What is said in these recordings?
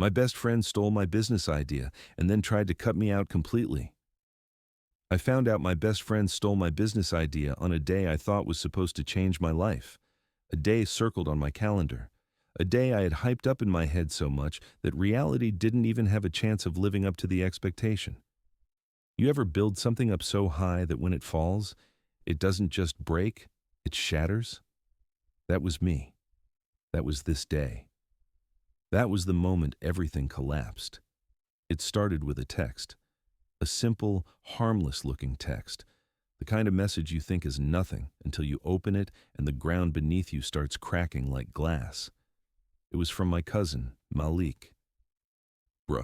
My best friend stole my business idea and then tried to cut me out completely. I found out my best friend stole my business idea on a day I thought was supposed to change my life. A day circled on my calendar. A day I had hyped up in my head so much that reality didn't even have a chance of living up to the expectation. You ever build something up so high that when it falls, it doesn't just break, it shatters? That was me. That was this day. That was the moment everything collapsed. It started with a text. A simple, harmless-looking text. The kind of message you think is nothing until you open it and the ground beneath you starts cracking like glass. It was from my cousin, Malik. Bro,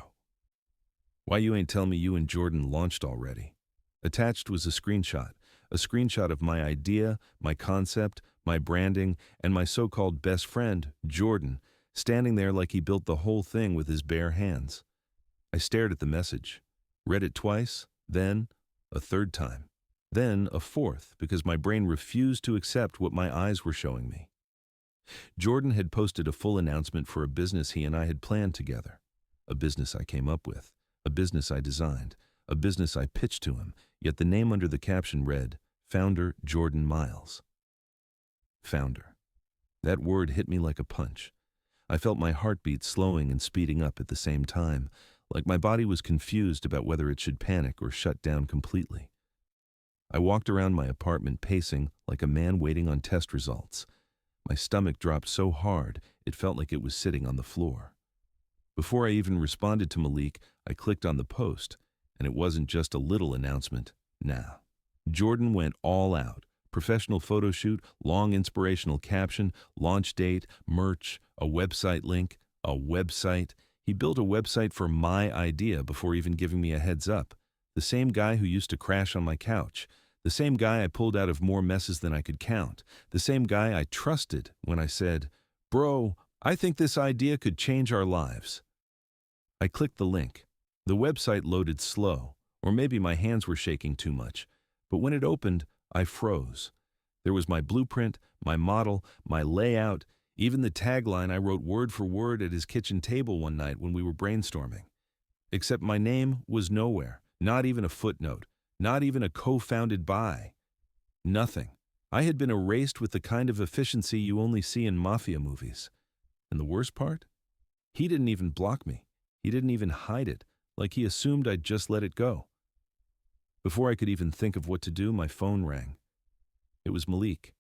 why you ain't tell me you and Jordan launched already? Attached was a screenshot of my idea, my concept, my branding, and my so-called best friend, Jordan, standing there like he built the whole thing with his bare hands. I stared at the message, read it twice, then a third time, then a fourth, because my brain refused to accept what my eyes were showing me. Jordan had posted a full announcement for a business he and I had planned together, a business I came up with, a business I designed, a business I pitched to him, yet the name under the caption read, Founder Jordan Miles. Founder. That word hit me like a punch. I felt my heartbeat slowing and speeding up at the same time, like my body was confused about whether it should panic or shut down completely. I walked around my apartment pacing like a man waiting on test results. My stomach dropped so hard it felt like it was sitting on the floor. Before I even responded to Malik, I clicked on the post, and it wasn't just a little announcement. Nah. Jordan went all out. Professional photo shoot, long inspirational caption, launch date, merch, a website link, a website. He built a website for my idea before even giving me a heads up. The same guy who used to crash on my couch. The same guy I pulled out of more messes than I could count. The same guy I trusted when I said, Bro, I think this idea could change our lives. I clicked the link. The website loaded slow, or maybe my hands were shaking too much. But when it opened, I froze. There was my blueprint, my model, my layout, even the tagline I wrote word for word at his kitchen table one night when we were brainstorming. Except my name was nowhere, not even a footnote, not even a co-founded by. Nothing. I had been erased with the kind of efficiency you only see in mafia movies. And the worst part? He didn't even block me. He didn't even hide it, like he assumed I'd just let it go. Before I could even think of what to do, my phone rang. It was Malik.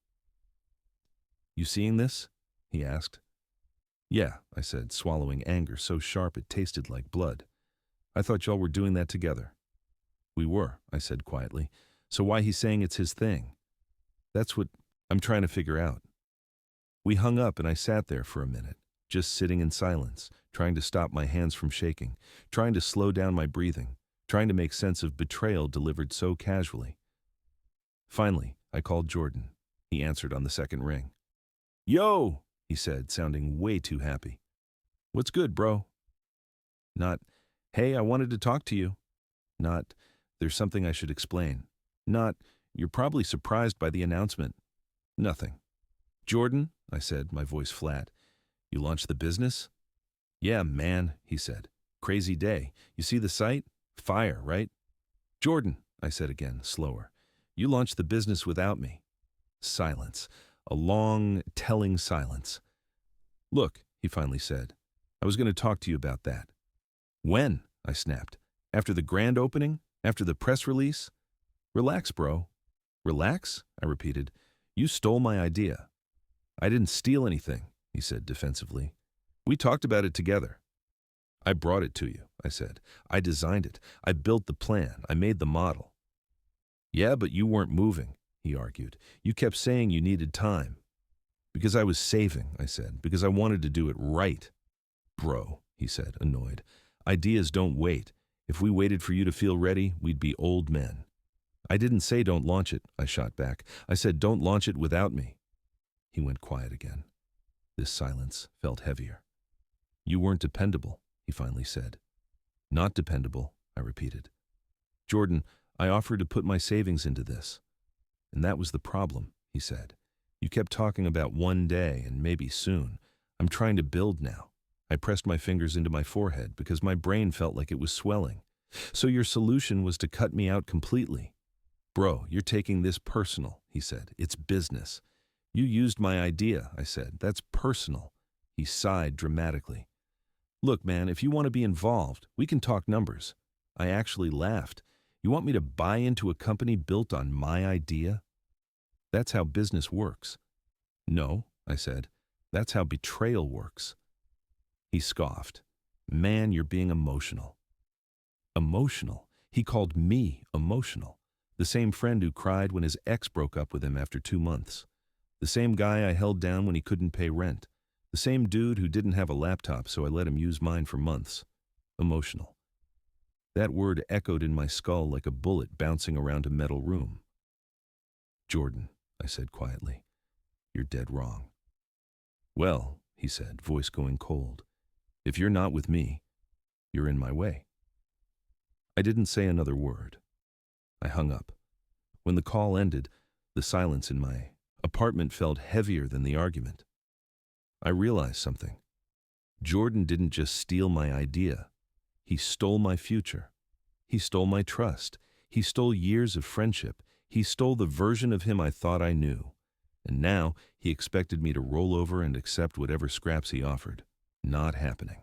You seeing this? He asked. Yeah, I said, swallowing anger so sharp it tasted like blood. I thought y'all were doing that together. We were, I said quietly. So why he's saying it's his thing? That's what I'm trying to figure out. We hung up and I sat there for a minute, just sitting in silence, trying to stop my hands from shaking, trying to slow down my breathing, trying to make sense of betrayal delivered so casually. Finally, I called Jordan. He answered on the second ring. Yo, he said, sounding way too happy. What's good, bro? Not, hey, I wanted to talk to you. Not, there's something I should explain. Not, you're probably surprised by the announcement. Nothing. Jordan, I said, my voice flat, you launched the business? Yeah, man, he said. Crazy day. You see the site? Fire, right? Jordan, I said again, slower. You launched the business without me. Silence. A long, telling silence. Look, he finally said, I was going to talk to you about that. When? I snapped. After the grand opening? After the press release? Relax, bro. Relax? I repeated. You stole my idea. I didn't steal anything, he said defensively. We talked about it together. I brought it to you, I said. I designed it. I built the plan. I made the model. Yeah, but you weren't moving, he argued. You kept saying you needed time. Because I was saving, I said, because I wanted to do it right. Bro, he said, annoyed. Ideas don't wait. If we waited for you to feel ready, we'd be old men. I didn't say don't launch it, I shot back. I said don't launch it without me. He went quiet again. This silence felt heavier. You weren't dependable, he finally said. Not dependable, I repeated. Jordan, I offered to put my savings into this. And that was the problem, he said. You kept talking about one day and maybe soon. I'm trying to build now. I pressed my fingers into my forehead because my brain felt like it was swelling. So your solution was to cut me out completely. Bro, you're taking this personal, he said. It's business. You used my idea, I said. That's personal. He sighed dramatically. Look, man, if you want to be involved, we can talk numbers. I actually laughed. You want me to buy into a company built on my idea? That's how business works. No, I said. That's how betrayal works. He scoffed. Man, you're being emotional. Emotional? He called me emotional. The same friend who cried when his ex broke up with him after 2 months. The same guy I held down when he couldn't pay rent. The same dude who didn't have a laptop, so I let him use mine for months. Emotional. That word echoed in my skull like a bullet bouncing around a metal room. Jordan, I said quietly, you're dead wrong. Well, he said, voice going cold, if you're not with me, you're in my way. I didn't say another word. I hung up. When the call ended, the silence in my apartment felt heavier than the argument. I realized something. Jordan didn't just steal my idea. He stole my future. He stole my trust. He stole years of friendship. He stole the version of him I thought I knew. And now he expected me to roll over and accept whatever scraps he offered. Not happening.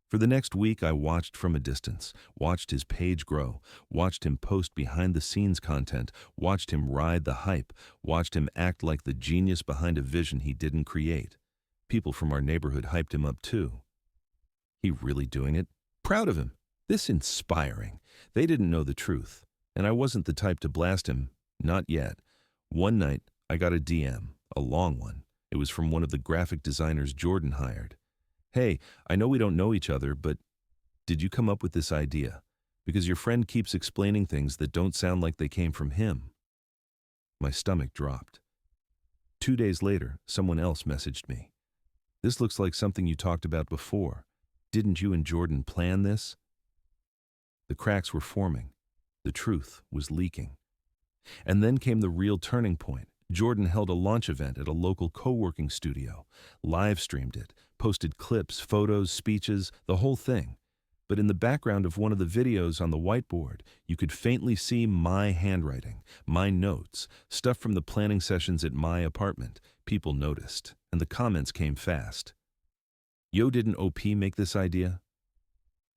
For the next week, I watched from a distance, watched his page grow, watched him post behind-the-scenes content, watched him ride the hype, watched him act like the genius behind a vision he didn't create. People from our neighborhood hyped him up too. He really doing it? Proud of him. This inspiring. They didn't know the truth, and I wasn't the type to blast him. Not yet. One night, I got a DM, a long one. It was from one of the graphic designers Jordan hired. Hey, I know we don't know each other, but did you come up with this idea? Because your friend keeps explaining things that don't sound like they came from him. My stomach dropped. 2 days later, someone else messaged me. This looks like something you talked about before. Didn't you and Jordan plan this? The cracks were forming. The truth was leaking. And then came the real turning point. Jordan held a launch event at a local co-working studio, live-streamed it, posted clips, photos, speeches, the whole thing. But in the background of one of the videos on the whiteboard, you could faintly see my handwriting, my notes, stuff from the planning sessions at my apartment. People noticed, and the comments came fast. Yo, didn't OP make this idea?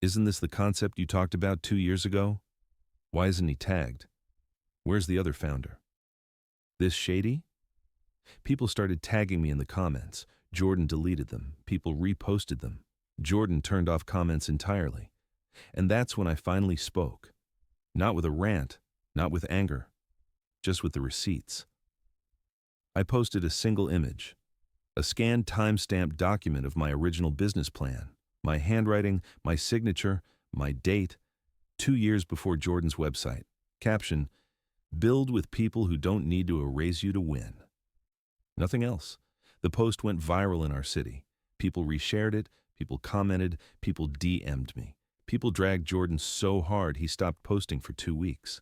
Isn't this the concept you talked about 2 years ago? Why isn't he tagged? Where's the other founder? This shady? People started tagging me in the comments. Jordan deleted them. People reposted them. Jordan turned off comments entirely. And that's when I finally spoke. Not with a rant, not with anger, just with the receipts. I posted a single image, a scanned time-stamped document of my original business plan, my handwriting, my signature, my date, 2 years before Jordan's website. Caption, build with people who don't need to erase you to win. Nothing else. The post went viral in our city. People reshared it, people commented, people DM'd me. People dragged Jordan so hard he stopped posting for 2 weeks.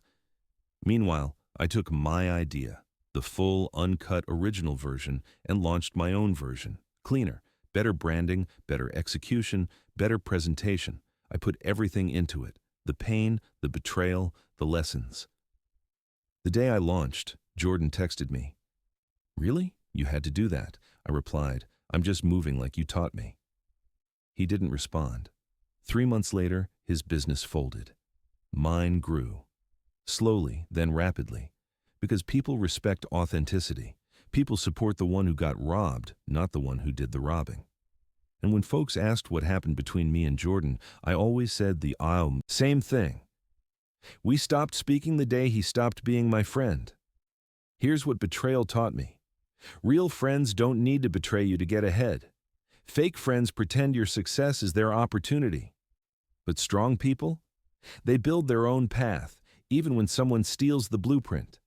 Meanwhile, I took my idea, the full, uncut original version, and launched my own version. Cleaner, better branding, better execution, better presentation. I put everything into it. The pain, the betrayal, the lessons. The day I launched, Jordan texted me. Really? You had to do that? I replied, I'm just moving like you taught me. He didn't respond. 3 months later, his business folded. Mine grew. Slowly, then rapidly. Because people respect authenticity. People support the one who got robbed, not the one who did the robbing. And when folks asked what happened between me and Jordan, I always said the same thing. We stopped speaking the day he stopped being my friend. Here's what betrayal taught me. Real friends don't need to betray you to get ahead. Fake friends pretend your success is their opportunity. But strong people? They build their own path, even when someone steals the blueprint.